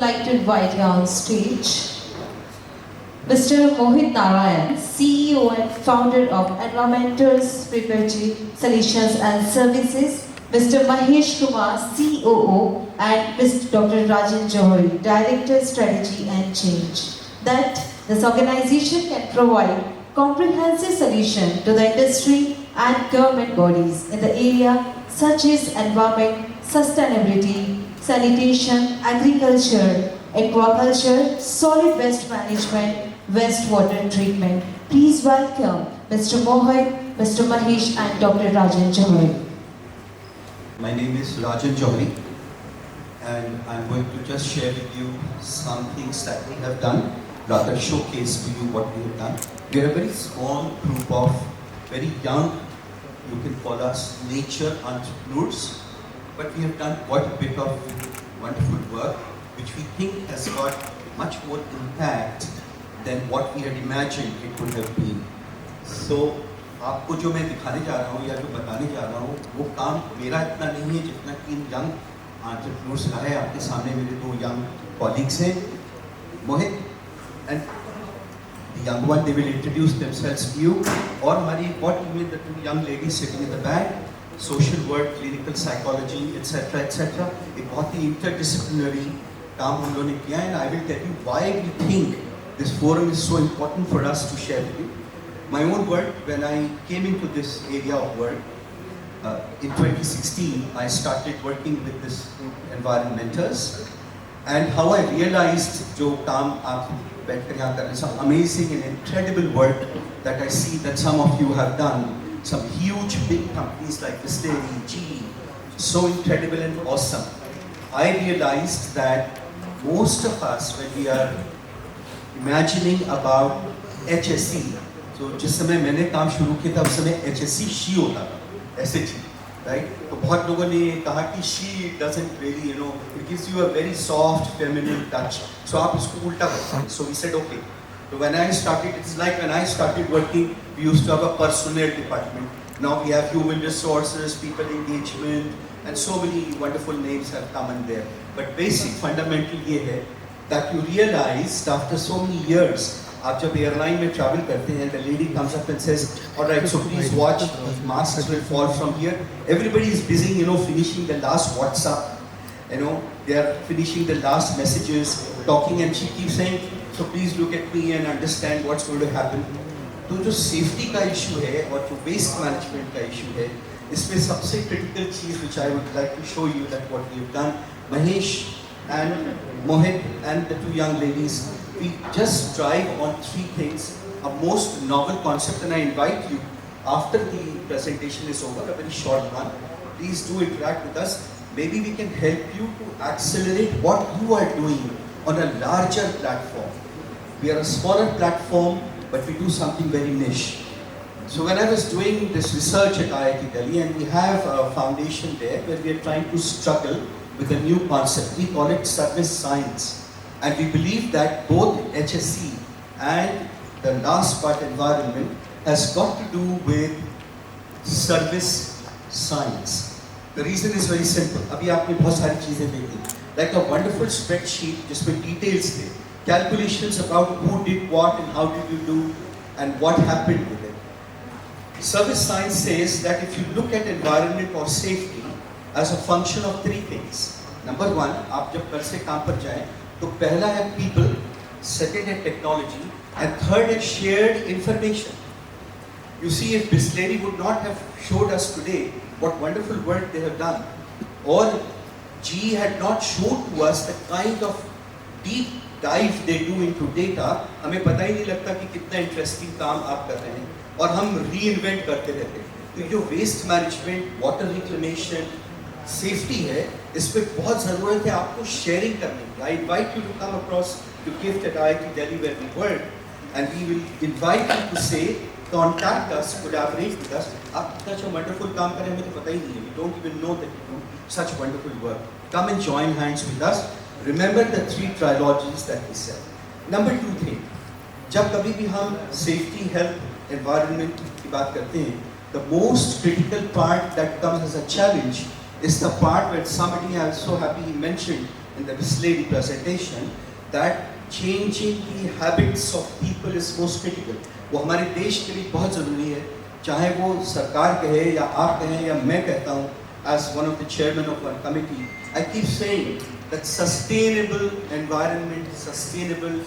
like to invite you on stage Mr. Mohit Narayan, CEO and founder of Environmentors Perpetuity Solutions and Services, Mr. Mahesh Kumar, COO, and Mr. Dr. Rajan Johri, Director Strategy and Change, that this organization can provide comprehensive solution to the industry and government bodies in the area such as environment, sustainability, sanitation, agriculture, aquaculture, solid waste management, wastewater treatment. Please welcome Mr. Mohit, Mr. Mahesh and Dr. Rajan Johri. My name is Rajan Johri and I'm going to just share with you some things that we have done, rather showcase to you what we have done. We are a very small group of very young, you can call us nature entrepreneurs, but we have done quite a bit of wonderful work which we think has got much more impact than what we had imagined it could have been. So, आपको जो मैं दिखाने जा रहा हूँ या जो बताने जा रहा हूँ वो काम मेरा इतना नहीं है जितना कि इन यंग एंटरप्रेन्योर्स का है. आपके सामने मेरे दो यंग कॉलीग्स हैं, मोहित and the young one, they will introduce themselves to you. और हमारी what you mean the two young ladies sitting in the back, social work, clinical psychology, etc. etc. एक बहुत ही interdisciplinary काम हम लोगों ने किया है. And I will tell you why we think this forum is so important for us to share with you. My own work, when I came into this area of work, in 2016, I started working with this Environmentors, and how I realized जो काम आप बैठकर यहाँ कर रहे हैं, some amazing and incredible work that I see that some of you have done, some huge big companies like Meridien, GE, so incredible and awesome. I realized that most of us, when we are imagining about HSE, so जिस समय मैंने काम शुरू किया था उस समय HSE she होता था, SHE, right? तो बहुत लोगों ने कहा कि she doesn't really, it gives you a very soft, feminine touch. So आप इसको उल्टा करते हैं. So we said okay. So when I started, it's like when I started working, we used to have a personnel department. Now we have human resources, people engagement, and so many wonderful names have come in there. But basic, fundamental ये है that you realized after so many years, आप जब airline में travel करते हैं, the lady comes up and says, all right, so please watch, masks will fall from here. Everybody is busy, finishing the last WhatsApp, they are finishing the last messages, talking, and she keeps saying, so please look at me and understand what's going to happen. तो जो safety का issue है और जो waste management का issue है, इसमें सबसे critical चीज which I would like to show you that what we have done, Mahesh and Mohit and the two young ladies, we just drive on three things, a most novel concept, and I invite you, after the presentation is over, a very short one, please do interact with us. Maybe we can help you to accelerate what you are doing on a larger platform. We are a smaller platform, but we do something very niche. So when I was doing this research at IIT Delhi, and we have a foundation there where we are trying to struggle with a new concept. We call it service science. And we believe that both HSE and the last part, environment, has got to do with service science. The reason is very simple. अभी आपने बहुत सारी चीजें देखी, like a wonderful spreadsheet जिसमें details थे, calculations about who did what and how did you do and what happened with it. Service science says that if you look at environment or safety as a function of three things. Number one, आप जब घर से काम पर जाएं, तो पहला है people, second है technology, and third है shared information. You see, if Bisleri would not have showed us today what wonderful work they have done, or GE had not shown to us the kind of deep dive they do into data, हमें पता ही नहीं लगता कि कितना interesting काम आप कर रहे हैं, और हम reinvent करते रहते हैं. तो जो waste management, water reclamation, safety है, इस पे बहुत ज़रूरत है आपको sharing करने की. I invite you to come across to GIFT at IIT Delhi where we work, and we will invite you to say, contact us, collaborate with us. आप इतना जो wonderful काम करें हमें तो पता ही नहीं है. We don't even know that you do such wonderful work. Come and join hands with us. Remember the three trilogies that we said. Number two thing, जब कभी भी हम safety, health, environment की बात करते हैं, the most critical part that comes as a challenge is the part where somebody, I'm so happy he mentioned, in the display presentation that changing the habits of people is most critical. वो हमारे देश के लिए बहुत ज़रूरी है, चाहे वो सरकार कहे या आप कहें या मैं कहता हूँ, as one of the chairman of one committee, I keep saying that sustainable environment, sustainable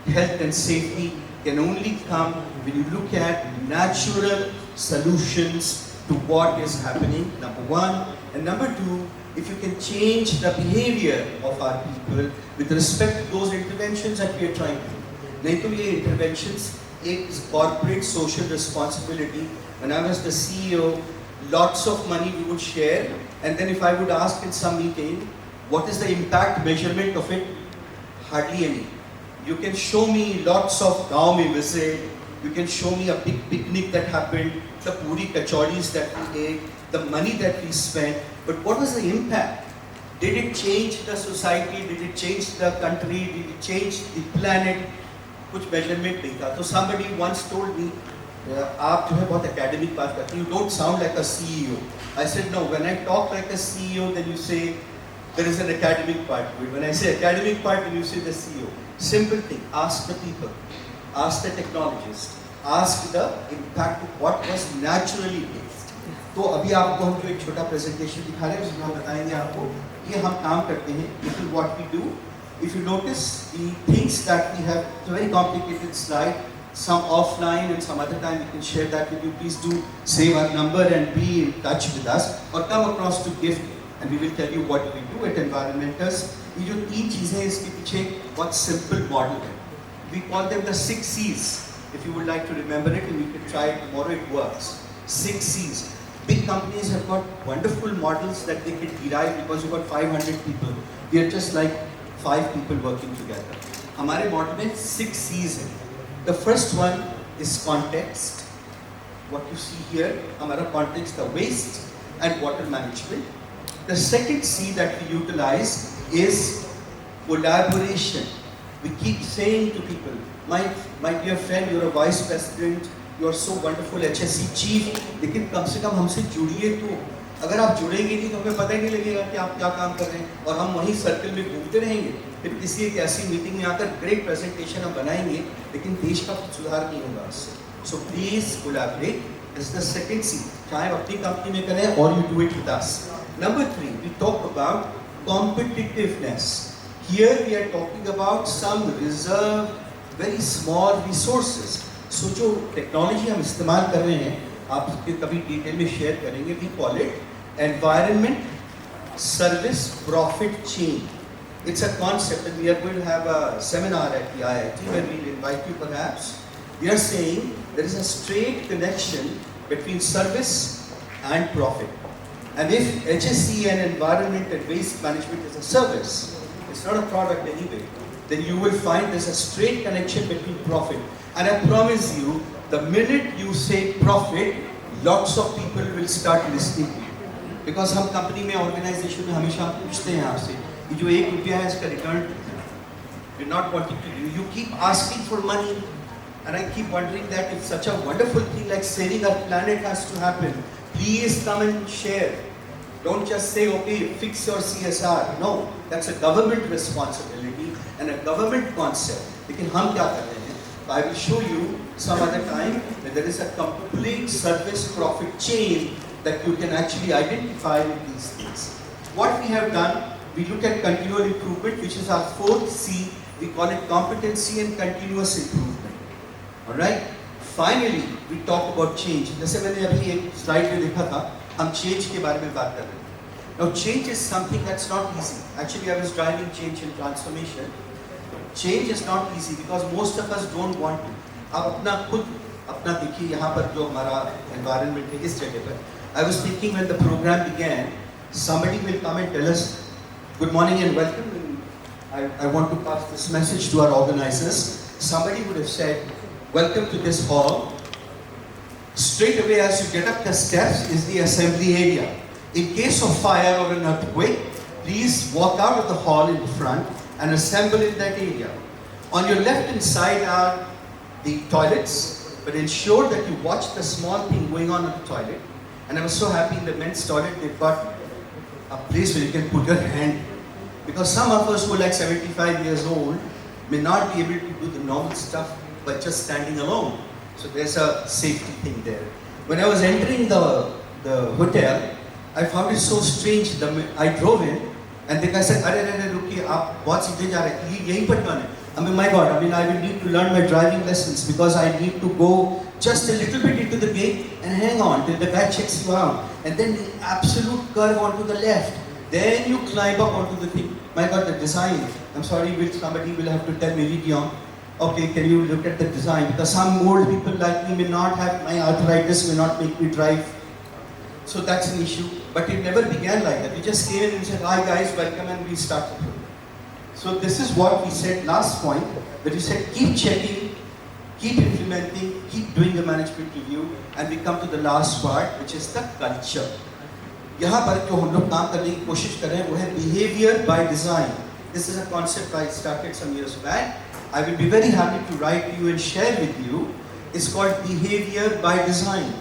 health and safety can only come when you look at natural solutions to what is happening, number one. And number two, if you can change the behavior of our people with respect to those interventions that we are trying to do. नहीं तो ये interventions एक corporate social responsibility. When I was the CEO, lots of money we would share, and then if I would ask in some meeting, what is the impact measurement of it? Hardly any. You can show me lots of gaon mein visit, you can show me a big picnic that happened, the puri kachoris that we ate, the money that we spent, but what was the impact? Did it change the society? Did it change the country? Did it change the planet? कुछ measurement नहीं था. So somebody once told me, आप जो है बहुत academic बात करते हैं, you don't sound like a CEO. I said no, when I talk like a CEO, then you say there is an academic part to it. When I say academic part, then you say the CEO. Simple thing, ask the people, ask the technologists, ask the impact of what was naturally based. तो अभी आपको हम जो एक छोटा presentation दिखा रहे हैं उसमें हम बताएंगे आपको ये हम काम करते हैं. This is what we do. If you notice the things that we have, it's a very complicated slide, some offline and some other time we can share that with you. Please do save our number and be in touch with us or come across to GIFT and we will tell you what we do at Environmentors. ये जो तीन चीजें हैं इसके पीछे बहुत simple model है. We call them the 6 C's. If you would like to remember it, and we can try it tomorrow, it works. 6 C's. Big companies have got wonderful models that they can derive because you've got 500 people. We are just like 5 people working together. हमारे model में 6 C's हैं. The first one is context. What you see here, हमारा context, the waste and water management. The second C that we utilize is collaboration. We keep saying to people, my dear friend, you're a vice president, you're so wonderful, HSC chief, लेकिन कम से कम हमसे जुड़िए तो. अगर आप जुड़ेंगे नहीं तो हमें पता ही नहीं लगेगा कि आप क्या काम कर रहे हैं और हम वहीं सर्कल में घूमते रहेंगे. फिर किसी एक ऐसी मीटिंग में आकर ग्रेट प्रेजेंटेशन हम बनाएंगे लेकिन देश का सुधार नहीं होगा उससे. So please collaborate. This is the second C. चाहे आप अपनी कंपनी में करें or you do it with us. Number 3, we talk about competitiveness. Here we are talking about some reserved, very small resources. So जो technology हम इस्तेमाल कर रहे हैं आपके कभी डिटेल में शेयर करेंगे. We call it environment service profit chain. It's a concept and we are going to have a seminar at the IIT where we'll invite you perhaps. We are saying there is a straight connection between service and profit. And if HSC and environment and waste management is a service, it's not a product anyway, then you will find there's a straight connection between profit. And I promise you, the minute you say profit, lots of people will start listening to you. Because हम company में organisation में हमेशा पूछते हैं आपसे कि जो ₹1 है इसका return, we're not wanting to do. You keep asking for money, and I keep wondering that if such a wonderful thing like saving our planet has to happen, please come and share. Don't just say, okay, fix your CSR. No, that's a government responsibility and a government concept. लेकिन हम क्या करते हैं? I will show you some other time that there is a complete service profit chain that you can actually identify with these things. What we have done, we look at continual improvement, which is our 4th C. We call it competency and continuous improvement. All right. Finally, we talk about change. जैसे मैंने अभी एक slide में देखा था, हम change के बारे में बात कर रहे हैं. Now, change is something that's not easy. Actually, I was driving change and transformation. Change is not easy because most of us don't want to. आप अपना खुद अपना देखिए यहाँ पर जो हमारा environment है इस जगह पर. I was thinking when the program began, somebody will come and tell us, good morning and welcome. I want to pass this message to our organizers. Somebody would have said, welcome to this hall. Straight away as you get up the steps is the assembly area. In case of fire or an earthquake, please walk out of the hall in front and assemble in that area. On your left hand side are the toilets, but ensure that you watch the small thing going on in the toilet. And I was so happy in the men's toilet they've got a place where you can put your hand. Because some of us who are like 75 years old may not be able to do the normal stuff by just standing alone. So there's a safety thing there. When I was entering the hotel, I found it so strange. I drove in and the guy said, "Arre, rukiye, aap bahut seedhe ja rahe hain, yahi par jaana hai." I mean, my God, I will need to learn my driving lessons because I need to go just a little bit into the gate and hang on till the guy checks you out. And then the absolute curve onto the left. Then you climb up onto the thing. My God, the design. I'm sorry, somebody will have to tell Meridien, okay, can you look at the design? Because some old people like me may not have, my arthritis may not make me drive. So that's an issue. But it never began like that. We just came in and said, "Hi guys, welcome," and we started. So this is what we said last point, that we said keep checking, keep implementing, keep doing the management review, and we come to the last part, which is the culture. यहाँ पर जो हम लोग काम करने की कोशिश कर रहे हैं वो है behavior by design. This is a concept I started some years back. I will be very happy to write to you and share with you. It's called behavior by design.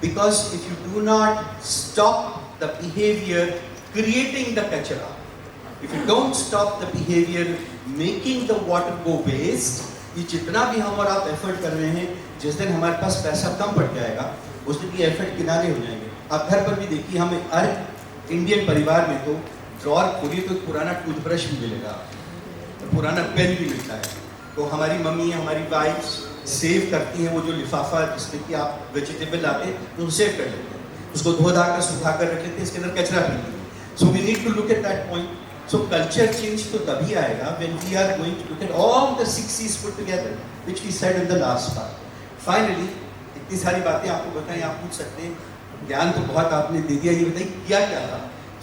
Because if you do not stop the behavior creating the kachara, if you don't stop the behavior making the water go waste, ये जितना भी हम और आप effort कर रहे हैं, जिस दिन हमारे पास पैसा कम पड़ जाएगा, उस दिन ये एफर्ट किनारे हो जाएंगे. आप घर पर भी देखिए, हमें हर इंडियन परिवार में तो ड्रॉर खोलिए तो पुराना टूथब्रश भी मिलेगा, तो पुराना पेन भी मिलता है. तो हमारी मम्मी, हमारी वाइफ्स सेव करती हैं वो जो लिफाफा जिसमें कि आप वेजिटेबल लाते हैं तो सेव कर लेते हैं, उसको धो धा कर सुखा कर रख लेते हैं, इसके अंदर कचरा भी नहीं है. So we need to look at that point. So culture change तो तभी आएगा when we are going to look at all the 6 C's put together, which we said in the last part. Finally, इतनी सारी बातें आपको बताएं, आप पूछ सकते हैं, ज्ञान तो बहुत आपने दे दिया, ये बताइए क्या क्या था.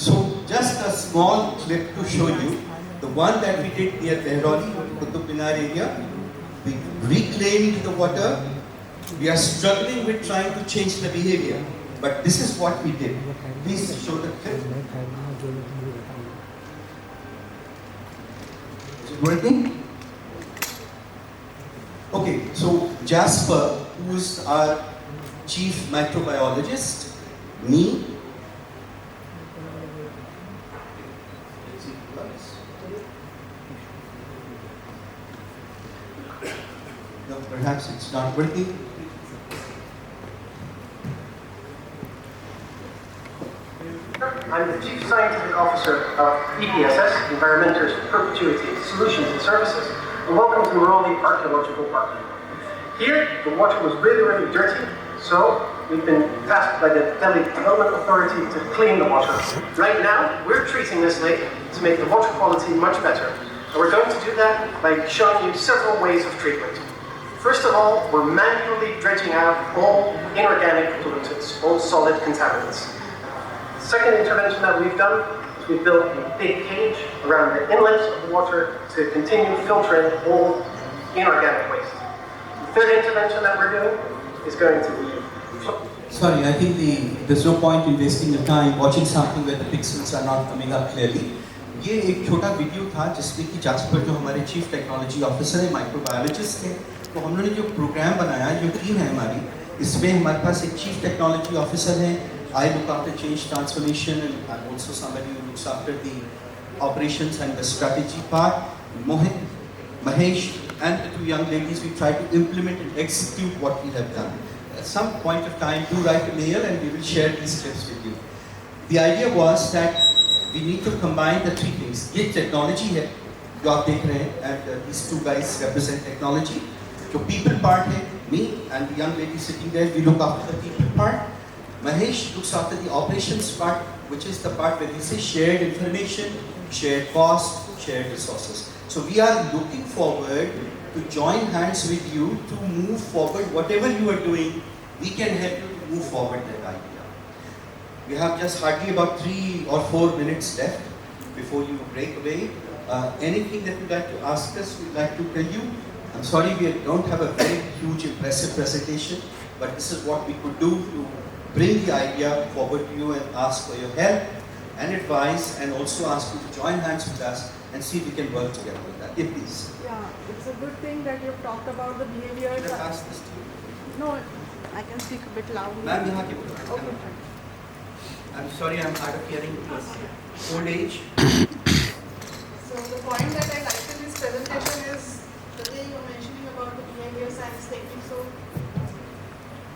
So just a small clip to show you, the one that we did near Behrauli, Qutub Minar area, we reclaimed the water. We are struggling with trying to change the behavior, but this is what we did. Please show the clip. Working? Okay, so Jasper, who is our chief microbiologist, me, no, perhaps it's not working. I'm the Chief Scientific Officer of EPSS, Environmentors Perpetuity Solutions and Services, and welcome to Meridien Archaeological Park. Here, the water was really, really dirty, so we've been tasked by the Delhi Development Authority to clean the water. Right now, we're treating this lake to make the water quality much better, and we're going to do that by showing you several ways of treatment. First of all, we're manually dredging out all inorganic pollutants, all solid contaminants. Second intervention that we've done is we've built a big cage around the inlets of the water to continue filtering all inorganic waste. The third intervention that we're doing is going to be... Sorry, I think there's no point in wasting your time watching something where the pixels are not coming up clearly. ये एक छोटा video था जिसमें कि jasper जो हमारे chief technology officer है, microbiologist थे, तो हम लोगों ने जो प्रोग्राम बनाया, जो टीम है हमारी, इसमें हमारे पास एक चीफ टेक्नोलॉजी ऑफिसर है. I look after change transformation, and I'm also somebody who looks after the operations and the strategy part. Mohit, Mahesh, and the two young ladies, we try to implement and execute what we have done. At some point of time, do write a mail and we will share these clips with you. The idea was that we need to combine the three things. ये technology है, जो आप देख रहे हैं, and these two guys represent technology. जो people part है, me and the young lady sitting there, we look after the people part. Mahesh looks after the operations part, which is the part where we say shared information, shared cost, shared resources. So we are looking forward to join hands with you to move forward. Whatever you are doing, we can help you to move forward that idea. We have just hardly about 3 or 4 minutes left before you break away. Anything that you'd like to ask us, we'd like to tell you. I'm sorry we don't have a very huge, impressive presentation, but this is what we could do to bring the idea forward to you and ask for your help and advice, and also ask you to join hands with us and see if we can work together with that. Yeah, please. Yeah, it's a good thing that you've talked about the behaviors. Can I pass this to you? No, I can speak a bit loudly. Ma'am, यहाँ के बोलो. Okay, fine. I'm sorry, I'm hard of hearing because old age. the point that I liked in this presentation is the way you were mentioning about the behavior science technique. So,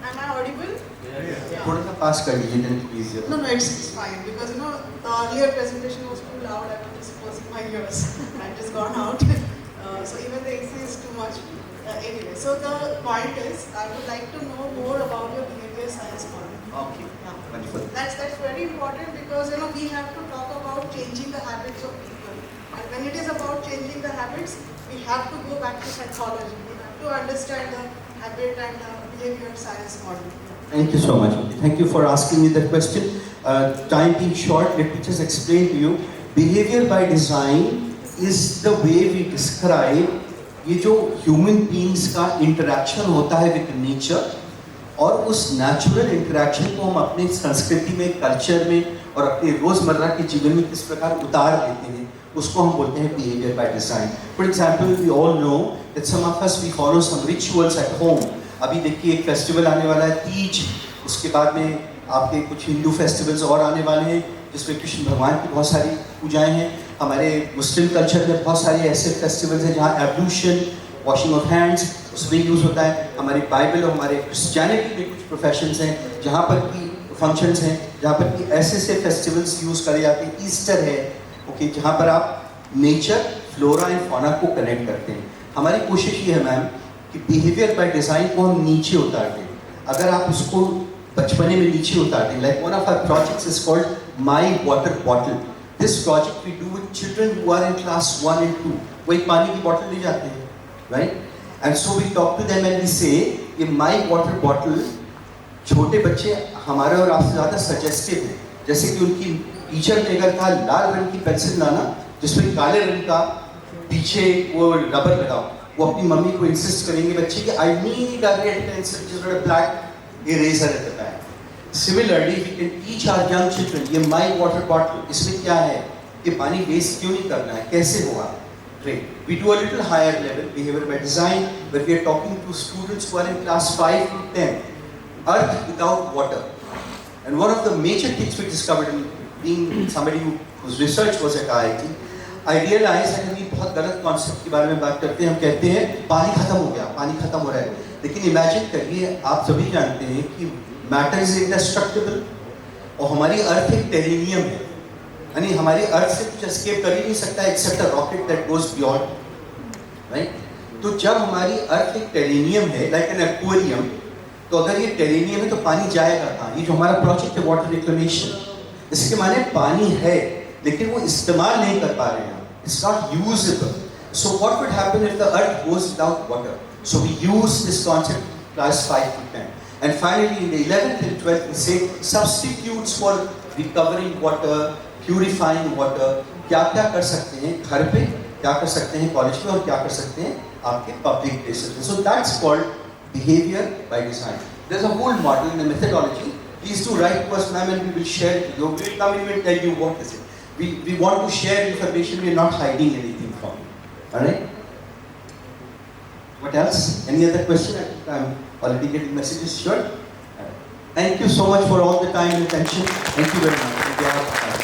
am I audible? Yeah. थोड़ा सा पास कर लीजिए then please. No, it's fine because the earlier presentation was too loud. I was just closing my ears. I just gone out. So even the AC is too much. Anyway, so the point is, I would like to know more about your behavior science model. Okay. Yeah. Wonderful. That's very important because we have to talk about changing the habits of people. And when it is about changing the habits, we have to go back to psychology. We have to understand the habit and the behavior science model. Thank you so much. Thank you for asking me that question. Time being short, let me just explain to you. Behavior by design is the way we describe ये जो human beings का interaction होता है with nature और उस natural interaction को हम अपने संस्कृति में, culture में और अपने रोजमर्रा के जीवन में किस प्रकार उतार लेते हैं उसको हम बोलते हैं behavior by design. For example, we all know that some of us we follow some rituals at home. अभी देखिए एक फेस्टिवल आने वाला है तीज, उसके बाद में आपके कुछ हिंदू फेस्टिवल्स और आने वाले हैं जिसमें कृष्ण भगवान की बहुत सारी पूजाएं हैं. हमारे मुस्लिम कल्चर में बहुत सारे ऐसे फेस्टिवल्स हैं जहाँ एब्लूशन, वॉशिंग ऑफ हैंड्स उसमें यूज़ होता है. हमारी बाइबल और हमारे क्रिश्चियनिटी में कुछ प्रोफेशंस हैं जहाँ पर कि फंक्शंस हैं जहाँ पर कि ऐसे फेस्टिवल्स यूज़ करे जाते हैं. ईस्टर है ओके जहाँ पर आप नेचर, फ्लोरा एंड फौना को कनेक्ट करते हैं. हमारी कोशिश ये है मैम कि बिहेवियर बाय डिज़ाइन को हम नीचे उतार दें. अगर आप उसको बचपने में नीचे उतार दें, like one of our projects is called my water bottle. This project we do with children who are in class 1 and 2. वो एक पानी की बॉटल ले जाते हैं, right? And so we talk to them and we say ये my water bottle. छोटे बच्चे हमारे और आपसे ज़्यादा सजेस्टिव हैं. जैसे कि उनकी टीचर ने अगर कहा लाल रंग की पेंसिल लाना जिसमें काले रंग का पीछे वो रबर लगाओ, वो अपनी मम्मी को इंसिस्ट करेंगे बच्चे कि I need a red pencil जिस पर black eraser at the back. Similarly we can teach our young children ये माई वाटर बॉटल, इसमें क्या है, ये पानी वेस्ट क्यों नहीं करना है, कैसे होगा. Great. We do a little higher level behavior by design where we are talking to students who are in class 5 to 10. Earth without water. And one of the major things we discovered in being somebody whose research was at IIT, I realized that हम बहुत गलत concept के बारे में बात करते हैं. हम कहते हैं पानी खत्म हो गया, पानी खत्म हो रहा है. लेकिन इमेजिन करिए, आप सभी जानते हैं कि मैटर इज इंडेस्ट्रक्टिबल और हमारी अर्थ एक टेरेनियम है, यानी हमारी अर्थ से कुछ एस्केप कर ही नहीं सकता except a rocket that goes beyond, right? तो जब हमारी अर्थ एक टेरेनियम है, लाइक एन एक्वेरियम, तो अगर ये टेरेनियम है तो पानी जाएगा कहाँ? ये जो हमारा प्रोजेक्ट है वाटर रिक्लेमेशन, इसके माने पानी है लेकिन वो इस्तेमाल नहीं कर पा रहे हैं. It's not usable. So what would happen if the earth goes without water? So we use this concept class 5 to 10. And finally in the 11th and 12th we say substitutes for recovering water, purifying water. क्या कर सकते हैं घर पे, क्या कर सकते हैं कॉलेज में और क्या कर सकते हैं आपके पब्लिक प्लेसेस में. So that's called behavior by design. There's a whole model and a methodology. Please do write to us, ma'am, and we will share it. We will come in and tell you what is it. We want to share information. We are not hiding anything from you. All right? What else? Any other question? I'm already getting messages. Sure. Thank you so much for all the time and attention. Thank you very much.